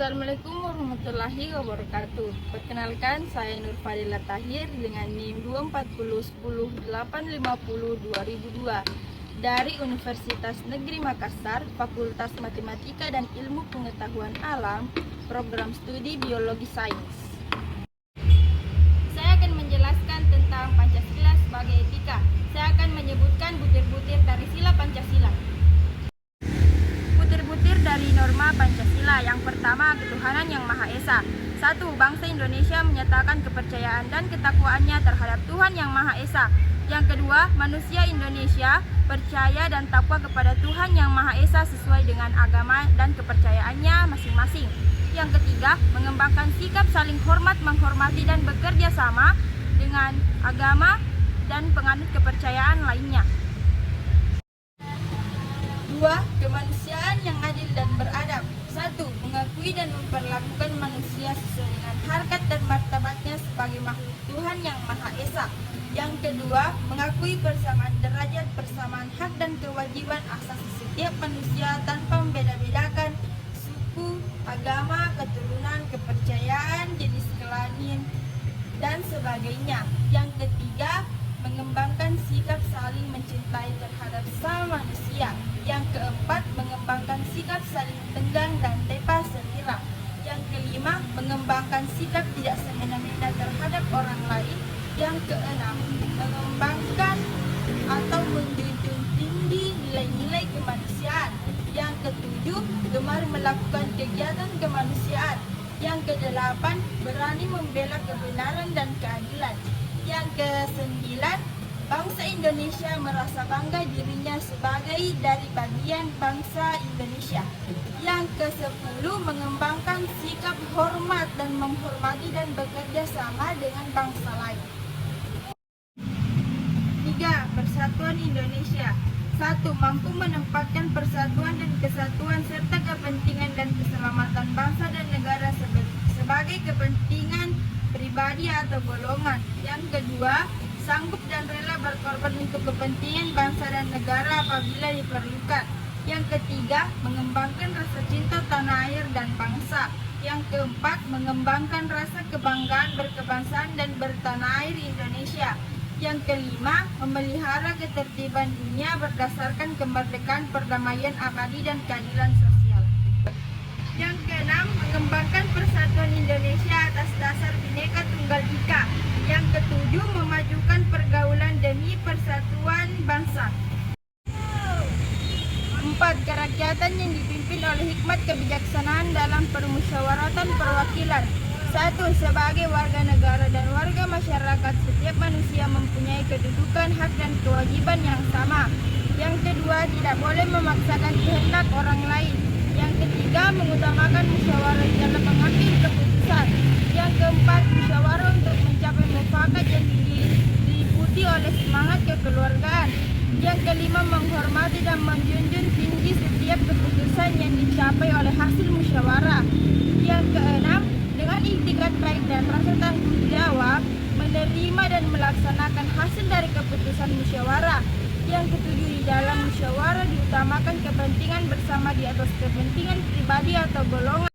Assalamualaikum warahmatullahi wabarakatuh. Perkenalkan, saya Nur Fadila Tahir dengan NIM 2401008502002 dari Universitas Negeri Makassar, Fakultas Matematika dan Ilmu Pengetahuan Alam, Program Studi Biologi Sains. Saya akan menjelaskan tentang Pancasila sebagai etika. Saya akan menyebutkan butir-butir dari sila Pancasila. Butir-butir dari norma Pancasila. Yang pertama, ketuhanan yang Maha Esa. 1. Bangsa Indonesia menyatakan kepercayaan dan ketakwaannya terhadap Tuhan yang Maha Esa. Yang kedua, manusia Indonesia percaya dan takwa kepada Tuhan yang Maha Esa sesuai dengan agama dan kepercayaannya masing-masing. Yang ketiga, mengembangkan sikap saling hormat, menghormati dan bekerja sama dengan agama dan penganut kepercayaan lainnya. 2. Kemanusiaan yang adil dan beradab. 1. Mengakui dan memperlakukan manusia sesuai dengan harkat dan martabatnya sebagai makhluk Tuhan yang Maha Esa. Yang kedua, mengakui persamaan derajat, persamaan hak dan kewajiban asasi setiap manusia tanpa membeda-bedakan suku, agama, keturunan, kepercayaan, jenis kelamin, dan sebagainya. Yang ketiga, mengembangkan sikap saling mencintai terhadap sama manusia. Yang keempat, mengembangkan sikap saling tenggang dan lepas selera. Yang kelima, mengembangkan sikap tidak semena-mena terhadap orang lain. Yang keenam, mengembangkan atau menjunjung tinggi nilai-nilai kemanusiaan. Yang ketujuh, gemar melakukan kegiatan kemanusiaan. Yang kedelapan, berani membela kebenaran dan keadilan. Yang kesembilan, bangsa Indonesia merasa bangga dirinya sebagai dari bagian bangsa Indonesia. Yang ke-10, mengembangkan sikap hormat dan menghormati dan bekerja sama dengan bangsa lain. 3. Persatuan Indonesia. 1. Mampu menempatkan persatuan dan kesatuan serta kepentingan dan keselamatan bangsa dan negara sebagai kepentingan pribadi atau golongan. Yang kedua, sanggup dan rela berkorban untuk kepentingan bangsa dan negara apabila diperlukan. Yang ketiga, mengembangkan rasa cinta tanah air dan bangsa. Yang keempat, mengembangkan rasa kebanggaan berkebangsaan dan bertanah air Indonesia. Yang kelima, memelihara ketertiban dunia berdasarkan kemerdekaan, perdamaian abadi dan keadilan sosial. Yang keenam, mengembangkan persatuan Indonesia atas dasar Bhinneka Tunggal Ika. Yang ketujuh, memajukan pergaulan demi persatuan bangsa. 4. Kerakyatan yang dipimpin oleh hikmat kebijaksanaan dalam permusyawaratan perwakilan. 1. Sebagai warga negara dan warga masyarakat, setiap manusia mempunyai kedudukan, hak dan kewajiban yang sama. Yang kedua, tidak boleh memaksakan kehendak orang lain. Yang ketiga, mengutamakan musyawarah dalam mengambil keputusan. Yang keempat, musyawarah untuk mencapai mufakat yang diliputi oleh semangat kekeluargaan. Yang kelima, menghormati dan menjunjung tinggi setiap keputusan yang dicapai oleh hasil musyawarah. Yang keenam, dengan iktikad baik dan rasa tanggung jawab, menerima dan melaksanakan hasil dari keputusan musyawarah. Yang ketujuh, di dalam musyawarah diutamakan kepentingan bersama di atas kepentingan pribadi atau golongan.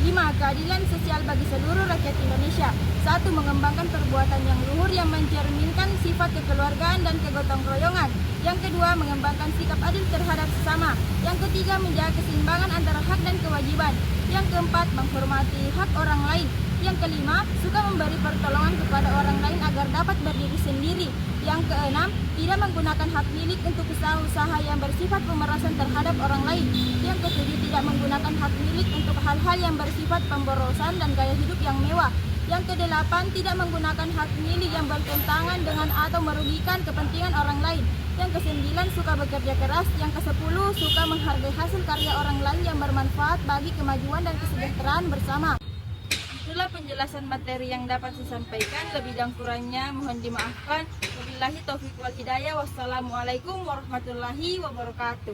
5. Keadilan sosial bagi seluruh rakyat Indonesia. 1. Mengembangkan perbuatan yang luhur yang mencerminkan sifat kekeluargaan dan kegotong royongan. Yang kedua, mengembangkan sikap adil terhadap sesama. Yang ketiga, menjaga keseimbangan antara hak dan kewajiban. Yang keempat, menghormati hak orang lain. Yang kelima, suka memberi pertolongan kepada orang lain agar dapat berdiri sendiri. Yang keenam, tidak menggunakan hak milik untuk usaha-usaha yang bersifat pemerasan terhadap orang lain. Yang ketujuh, tidak menggunakan hak milik untuk hal-hal yang bersifat pemborosan dan gaya hidup yang mewah. Yang kedelapan, tidak menggunakan hak milik yang bertentangan dengan atau merugikan kepentingan orang lain. Yang kesembilan, suka bekerja keras. Yang kesepuluh, suka menghargai hasil karya orang lain yang bermanfaat bagi kemajuan dan kesejahteraan bersama. Itulah penjelasan materi yang dapat saya sampaikan. Lebih dan kurangnya mohon dimaafkan. Wabillahi taufiq wal hidayah. Wassalamualaikum warahmatullahi wabarakatuh.